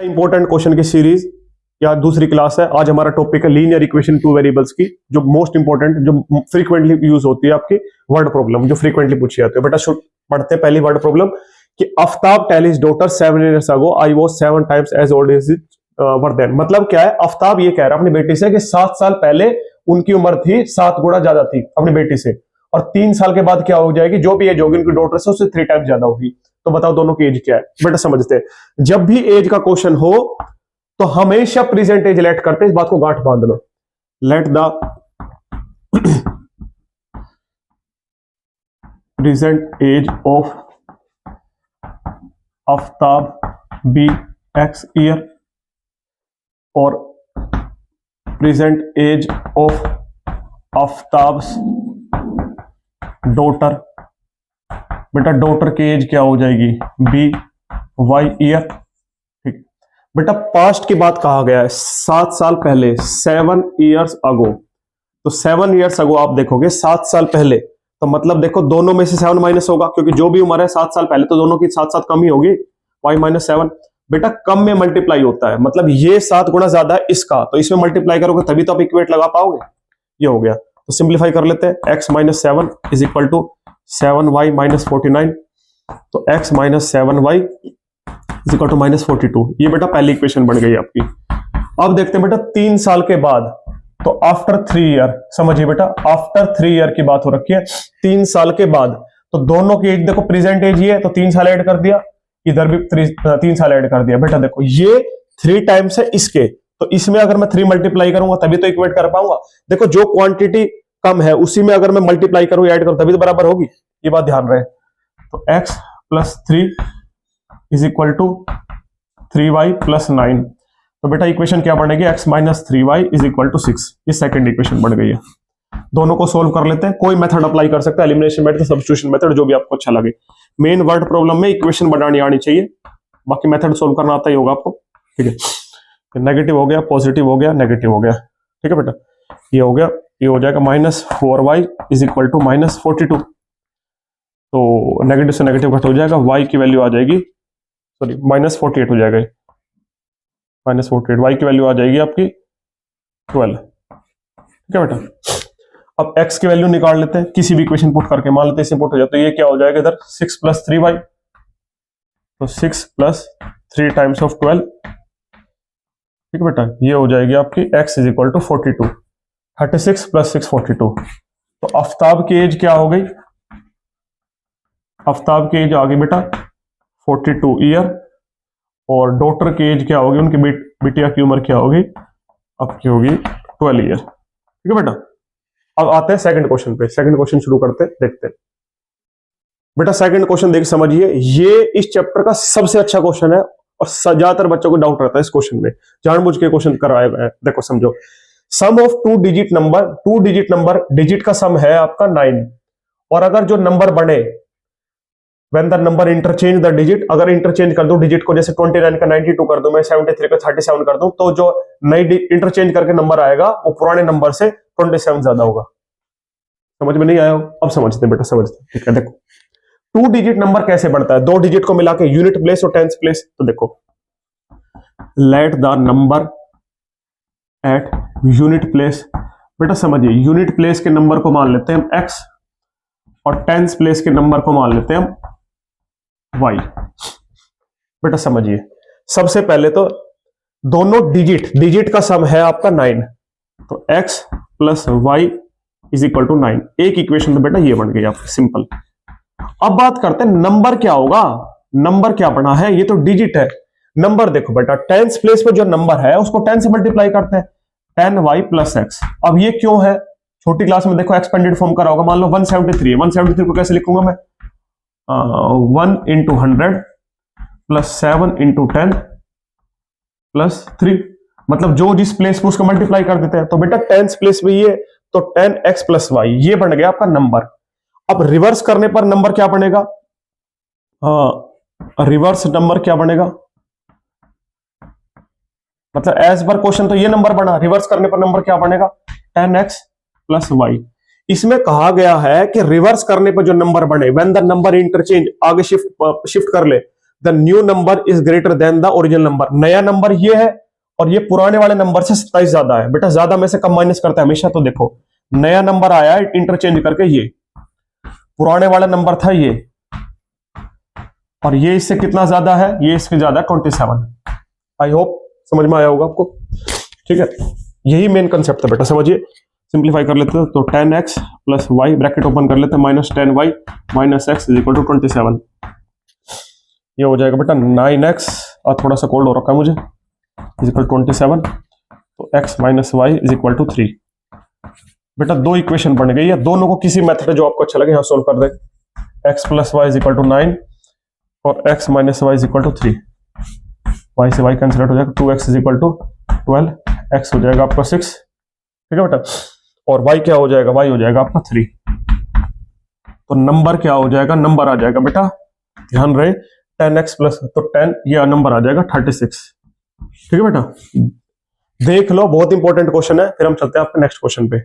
Important question की series या दूसरी क्लास है। आज हमारा टॉपिक है लीनियर इक्वेशन टू वेरिएबल्स की, जो मोस्ट इंपॉर्टेंट, जो फ्रीक्वेंटली यूज होती है आपकी वर्ड प्रॉब्लम, जो फ्रीक्वेंटली पूछी जाती है। बेटा पढ़ते हैं पहली वर्ड प्रॉब्लम कि Aftab tell his daughter 7 years ago I was 7 times as old as it were then. मतलब क्या है, आफ्ताब ये कह रहा है अपनी बेटी से कि 7 साल पहले उनकी उम्र थी 7 गुना ज्यादा थी अपनी बेटी से, और 3 साल के बाद क्या हो जाएगी, जो भी एज होगी उनकी डॉटर से उससे 3 times ज्यादा होगी। तो बताओ दोनों की एज क्या है। बेटा समझते हैं, जब भी एज का क्वेश्चन हो तो हमेशा प्रेजेंट एज लेट करते हैं, इस बात को गांठ बांध लो। Let the present age of Aftab be X year और present age of Aftab's daughter. बेटा डॉटर की एज क्या हो जाएगी, बी Y ईयर। ठीक। बेटा पास्ट की बात कहा गया है, 7 साल पहले, 7 years ago। तो 7 years ago आप देखोगे 7 साल पहले, तो मतलब देखो दोनों में से 7 माइनस होगा, क्योंकि जो भी उम्र है 7 साल पहले तो दोनों की 7 कम ही होगी, y माइनस 7। बेटा कम में मल्टीप्लाई होता है, मतलब ये 7 गुना ज्यादा है इसका, तो इसमें मल्टीप्लाई करोगे तभी तो आप इक्वेट लगा पाओगे। ये हो गया, तो सिंप्लीफाई कर लेते हैं। x minus 7 is equal to 7y minus 49। तो x minus 7y is equal to minus 42। ये बेटा पहली इक्वेशन बन गई आपकी। अब देखते हैं बेटा 3 साल के बाद, तो आफ्टर 3 ईयर, समझिए बेटा आफ्टर 3 ईयर की बात हो रखी है, 3 साल के बाद। तो दोनों की एज देखो, प्रेजेंट एज ये है तो 3 साल ऐड कर दिया, इधर भी 3 साल ऐड कर दिया। बेटा देखो ये 3 टाइम्स है इसके, तो इसमें अगर मैं 3 मल्टीप्लाई करूंगा तभी तो इक्वेट कर पाऊंगा। देखो जो क्वांटिटी कम है उसी में अगर मैं मल्टीप्लाई करूं, ऐड करूं, तभी तो बराबर होगी, ये बात ध्यान रहे। तो x plus 3 is equal to 3y plus 9। तो बेटा इक्वेशन क्या बनेगी, x minus 3y is equal to 6। ये सेकंड इक्वेशन बन गई है। दोनों को सोल्व कर लेते हैं, कोई मेथड अप्लाई कर सकते हैं, एलिमिनेशन मेथड, सब्स्टिट्यूशन मेथड, जो भी आपको अच्छा लगे। मेन वर्ड प्रॉब्लम में इक्वेशन बनानी आनी चाहिए, बाकी मेथड सोल्व करना आता ही होगा आपको। ठीक है, नेगेटिव हो गया, पॉजिटिव हो गया, नेगेटिव हो गया। ठीक है बेटा, ये हो गया, ये हो जाएगा minus 4y is equal to minus 42। तो नेगेटिव से नेगेटिव कट हो जाएगा, y की वैल्यू आ जाएगी, सॉरी माइनस 48 हो जाएगा, माइनस 48। y की वैल्यू आ जाएगी आपकी 12। ठीक है बेटा, अब x की वैल्यू निकाल लेते हैं, किसी भी इक्वेशन पुट करके, मान लेते हैं इसे पुट हो जाए, तो ये क्या हो जाएगा इधर 6 प्लस 3y, तो 6 प्लस 3 टाइम्स ऑफ 12। ठीक है बेटा, ये हो जाएगी आपकी x is equal to 42। 36 plus 6 42। तो आफ्ताब की एज क्या हो गई, आफ्ताब की एज आ गई बेटा 42 ईयर, और डॉटर की एज क्या होगी, उनकी बिटिया की उम्र क्या होगी, अब की होगी 12 ईयर। ठीक है बेटा, अब आते हैं सेकंड क्वेश्चन पे। सेकंड क्वेश्चन शुरू करते हैं, देखते हैं बेटा। सेकंड क्वेश्चन देख समझिए, ये इस चैप्टर का सबसे अच्छा क्वेश्चन है और ज्यादातर बच्चों को डाउट रहता है इस क्वेश्चन में, जानबूझ के क्वेश्चन कराए गए हैं। देखो समझो, sum of 2 digit number, 2 digit number, digit का सम है आपका 9, और अगर जो नंबर बने when the number interchange the digit, अगर इंटरचेंज कर दूं डिजिट को, जैसे 29 का 92 कर दूं मैं, 73 का 37 कर दूं, तो जो नई इंटरचेंज करके नंबर आएगा वो पुराने नंबर से 27 ज्यादा होगा। समझ में नहीं आया हो? अब समझते हैं बेटा, समझते हैं। ठीक है, देखो 2 डिजिट नंबर कैसे बनता है, 2 डिजिट को मिला के यूनिट प्लेस और टेंस प्लेस। तो देखो, let the number at unit place. बेटा समझिए, यूनिट प्लेस के नंबर को मान लेते हैं हम x, और टेंस प्लेस के नंबर को मान लेते हैं हम y। बेटा समझिए, सबसे पहले तो दोनों डिजिट का सम है आपका 9, तो x plus y is equal to 9। एक इक्वेशन तो बेटा ये बन गई आपकी, सिंपल। अब बात करते हैं नंबर क्या होगा, नंबर क्या बना है, ये तो डिजिट है। नंबर देखो बेटा, टेंस प्लेस पे जो नंबर है उसको 10 से मल्टीप्लाई करते हैं, 10y प्लस एक्स। अब ये क्यों है, छोटी क्लास में देखो एक्सपेंडेड फॉर्म करा होगा। मान लो 173 है, 173 को कैसे लिखूंगा मैं, 1 इंटू 100 प्लस 7 इंटू 10 प्लस 3, मतलब जो जिस प्लेस पे उसको मल्टीप्लाई कर देते हैं। तो बेटा टेंस प्लेस में ये, तो 10x प्लस वाई, ये बन गया आपका नंबर। अब रिवर्स करने पर नंबर क्या बनेगा, रिवर्स नंबर क्या बनेगा, मतलब एज पर क्वेश्चन तो ये नंबर बना, रिवर्स करने पर नंबर क्या बनेगा, 10x प्लस वाई। इसमें कहा गया है कि रिवर्स करने पर जो नंबर बने, व्हेन द नंबर इंटरचेंज, आगे शिफ्ट कर ले, the new number is greater than the original number. नया नंबर ये है और ये पुराने वाले नंबर से 27 ज्यादा है। बेटा ज्यादा में से कम माइनस करता है हमेशा। तो देखो नया नंबर आया है इंटरचेंज करके, ये पुराने वाला नंबर था ये, और ये इससे कितना ज्यादा है, ये इससे ज्यादा 27। आई होप समझ में आया होगा आपको। ठीक है, यही मेन कंसेप्ट है बेटा, समझिए। सिंप्लीफाई कर लेते हैं तो 10x plus Y, bracket open कर लेते हैं, minus 10y minus x is equal to 27। ये हो जाएगा बेटा 9x, और थोड़ा सा कोल्ड हो रखा है मुझे, इज इक्वल 27। तो x minus y is equal to 3। बेटा दो इक्वेशन बन गई है, दोनों को किसी मेथड जो आपको अच्छा लगे यहाँ सोल्व कर दे। x plus y is equal to 9 और x minus y is equal to 3। y से y कैंसिल हो जाएगा, 2x is equal to 12, x हो जाएगा आपका 6। ठीक है बेटा, और y क्या हो जाएगा, y हो जाएगा आपका 3। तो नंबर क्या हो जाएगा, नंबर आ जाएगा बेटा, ध्यान रहे 10x प्लस, तो 10 ये नंबर आ जाएगा 36। ठीक है बेटा, देख लो, बहुत इंपॉर्टेंट क्वेश्चन है। फिर हम चलते हैं आपके नेक्स्ट क्वेश्चन पे।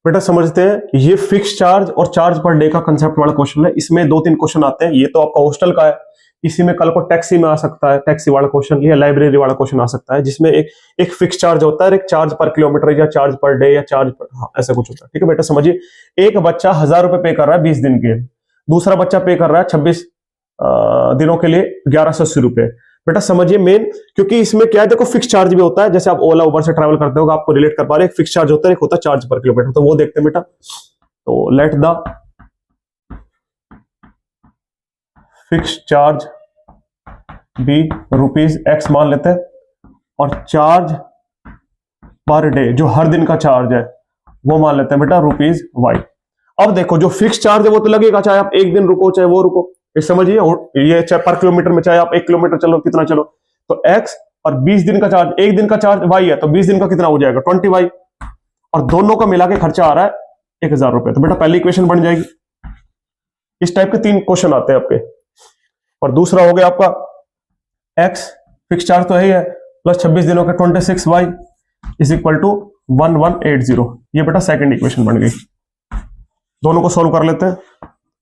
बेटा समझते हैं, ये फिक्स चार्ज और चार्ज पर डे का कंसेप्ट वाला क्वेश्चन है। इसमें 2-3 क्वेश्चन आते हैं। ये तो आपका हॉस्टल का है, इसी में कल को टैक्सी में आ सकता है, टैक्सी वाला क्वेश्चन, या लाइब्रेरी वाला क्वेश्चन आ सकता है, जिसमें एक फिक्स चार्ज होता है, एक चार्ज पर किलोमीटर या चार्ज पर डे या चार्ज पर, हाँ, ऐसा कुछ होता है। ठीक है बेटा, समझिए। एक बच्चा 1000 रुपए पे कर रहा है 20 दिन के, दूसरा बच्चा पे कर रहा है 26 दिनों के लिए 1180 रुपए। बेटा समझिए मेन, क्योंकि इसमें क्या है, देखो फिक्स चार्ज भी होता है, जैसे आप ओला उबर से ट्रैवल करते हो, आपको रिलेट कर पा रहे हैं। एक फिक्स चार्ज होता है, एक होता है चार्ज पर किलोमीटर। तो वो देखते हैं बेटा। तो let the fix charge be rupees x मान लेते हैं, और चार्ज पर डे जो हर दिन का चार्ज है वो मान लेते हैं बेटा रुपीज वाई। अब देखो जो फिक्स चार्ज है वो तो लगेगा, चाहे आप एक दिन रुको चाहे वो रुको, ये समझिए। ये चाहे पर किलोमीटर में, चाहे आप 1 किलोमीटर चलो, कितना चलो, तो एक्स, और 20 दिन का चार्ज, एक दिन का चार्ज वाई है, तो 20 दिन का कितना हो जाएगा 20 वाई, और दोनों का मिला के खर्चा आ रहा है 1000 रुपए। तो बेटा पहली इक्वेशन बन जाएगी। इस टाइप के 3 क्वेश्चन आते हैं आपके। और दूसरा हो गया आपका एक्स, फिक्स चार्ज तो है प्लस 26 दिनों का 26 वाई इज इक्वल टू 1180। ये बेटा सेकंड इक्वेशन बन गई। दोनों को सोल्व कर लेते हैं।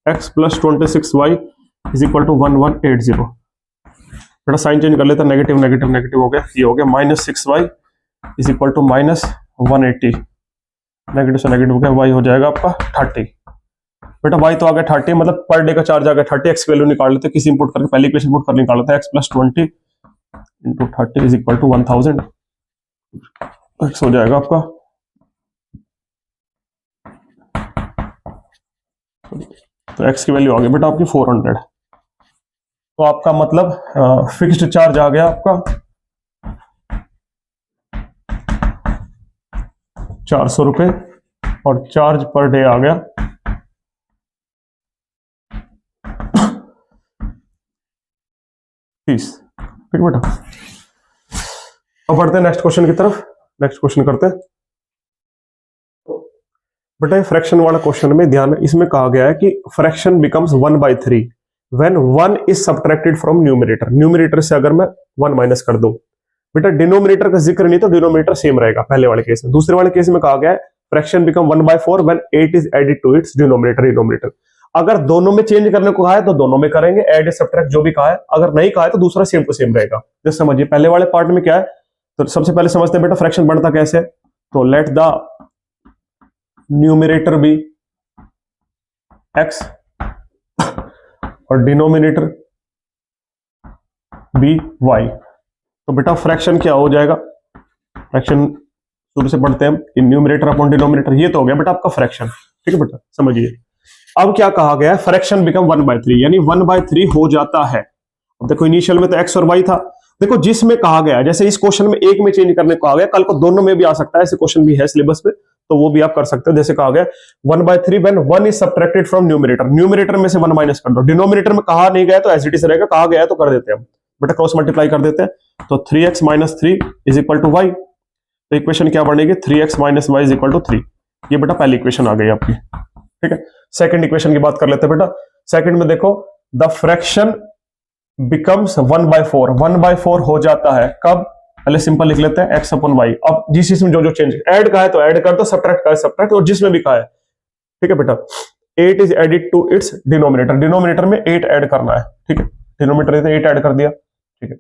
X plus 26 y is equal to 1180। बेटा साइन चेंज कर लेते हैं, नेगेटिव नेगेटिव नेगेटिव हो गया, ये हो गया minus 6 y is equal to minus 180। Negative से नेगेटिव हो गया, वाई हो जाएगा आपका 30। बेटा वाई तो आ गया 30, मतलब पर डे का चार्ज आ गया 30। एक्स की वैल्यू निकाल लेते हैं, किसी इंपुट करके पहली इक्वेशन पुट कर निकाल लेते हैं। X plus 20 into 30 is equal to 1000। X हो जाएगा आपका, तो एक्स की वैल्यू आ गई बेटा आपकी 400। तो आपका मतलब फिक्स्ड चार्ज आ गया आपका 400 रुपए, और चार्ज पर डे आ गया 30। ठीक बेटा, अब बढ़ते हैं नेक्स्ट क्वेश्चन की तरफ। नेक्स्ट क्वेश्चन करते हैं बेटा। फ्रैक्शन वाला क्वेश्चन में ध्यान, इसमें कहा गया है कि fraction becomes 1/3 when 1 is subtracted from numerator. Numerator से अगर मैं 1 माइनस कर दूं, बेटा डिनोमिनेटर का जिक्र नहीं, तो डिनोमिनेटर सेम रहेगा पहले वाले केस में। दूसरे वाले केस में कहा गया है fraction become 1/4 when 8 is added to its denominator. अगर दोनों में चेंज करने को कहा है तो दोनों में करेंगे, एड सब्ट्रैक्ट जो भी कहा है। अगर नहीं कहा है तो दूसरा सेम टू सेम रहेगा। जैसे समझिए पहले वाले पार्ट में क्या है, तो सबसे पहले समझते हैं बेटा फ्रैक्शन बनता कैसे है। तो let the numerator be x और डिनोमिनेटर बी वाई। तो बेटा फ्रैक्शन क्या हो जाएगा, फ्रैक्शन शुरू से पढ़ते हैं, न्यूमरेटर अपॉन डिनोमिनेटर। ये तो हो गया बेटा आपका फ्रैक्शन। ठीक है बेटा, समझिए। अब क्या कहा गया है, फ्रैक्शन बिकम 1/3, यानी 1/3 हो जाता है। अब देखो इनिशियल में तो एक्स और वाई था, देखो जिसमें कहा गया, जैसे इस क्वेश्चन में एक में चेंज करने को कहा गया, कल को दोनों में भी आ सकता है, ऐसे क्वेश्चन भी है सिलेबस पे, तो वो भी आप कर सकते हो। जैसे कहा गया 1/3 when 1 is subtracted from numerator, numerator में से 1 माइनस कर दो। डिनोमिनेटर में कहा नहीं गया तो एज इट इज रहेगा, कहा गया है तो कर देते हैं हम बेटा, क्रॉस मल्टीप्लाई कर देते हैं। तो 3x minus 3 is equal to y. तो इक्वेशन क्या बनेगी, 3x minus y is equal to 3। ये बेटा पहली इक्वेशन आ गई आपकी। ठीक है, सेकंड इक्वेशन की बात कर लेते हैं बेटा। सेकंड में देखो द फ्रैक्शन बिकम्स 1/4, 1/4 हो जाता है कब, पहले सिंपल लिख लेते हैं x अपॉन वाई। अब जिस इसमें जो जो चेंज, ऐड का है तो ऐड कर दो, सब्ट्रैक्ट का है सब्ट्रैक्ट, और जिसमें भी कहा है। ठीक है बेटा, 8 is added to its denominator, denominator में 8 ऐड करना है। ठीक है, डिनोमिनेटर थे 8 ऐड कर दिया, ठीक है।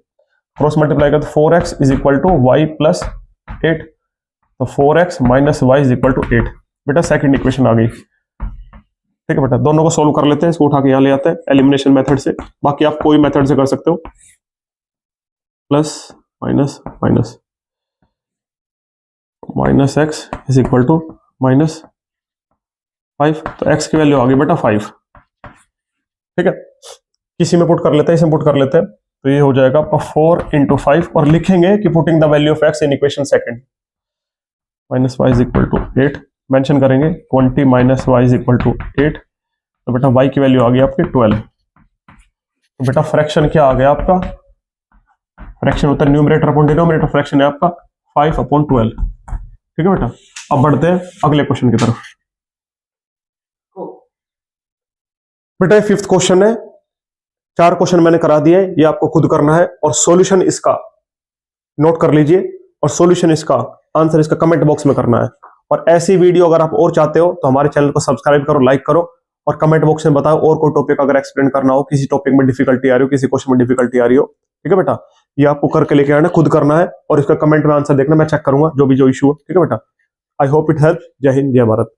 क्रॉस मल्टीप्लाई कर तो 4x is equal to y plus 8, तो 4x minus y is equal to 8। बेटा सेकंड इक्वेशन आ गई, ठीक है बेटा। दोनों को सोल्व कर लेते हैं, इसको उठा के यहाँ ले आते हैं एलिमिनेशन मेथड से, बाकी आप कोई मेथड से कर सकते हो। Plus minus minus minus x is equal to minus 5, तो x की वैल्यू आ गई बेटा 5, ठीक है। किसी में पुट कर लेते हैं, इसमें पुट कर लेते हैं, तो ये हो जाएगा आपका 4 × 5 और लिखेंगे कि putting the value of x in equation second, minus y is equal to 8 mention करेंगे, 20 minus y is equal to 8, तो बेटा y की वैल्यू आ गई आपकी 12। तो बेटा फ्रैक्शन क्या आ गया आपका, फ्रैक्शन होता है न्यूमरेटर अपॉन डिनोमिनेटर, फ्रैक्शन है आपका 5/12, ठीक है बेटा। अब बढ़ते हैं अगले क्वेश्चन की तरफ। बेटा ये 5th क्वेश्चन है, 4 क्वेश्चन मैंने करा दिए, ये आपको खुद करना है और सॉल्यूशन इसका नोट कर लीजिए, और सॉल्यूशन इसका आंसर इसका कमेंट बॉक्स में करना है। और ऐसी वीडियो अगर आप और चाहते हो तो हमारे चैनल को सब्सक्राइब करो, लाइक करो, और कमेंट बॉक्स में बताओ और कोई टॉपिक अगर एक्सप्लेन करना हो, किसी टॉपिक में डिफिकल्टी आ रही हो, किसी क्वेश्चन में डिफिकल्टी आ रही हो, ठीक है बेटा। ये आपको करके लेके आना, खुद करना है, और इसका कमेंट में आंसर देखना, मैं चेक करूंगा जो भी जो इशू है, ठीक है बेटा। I hope it help. जय हिंद, जय भारत।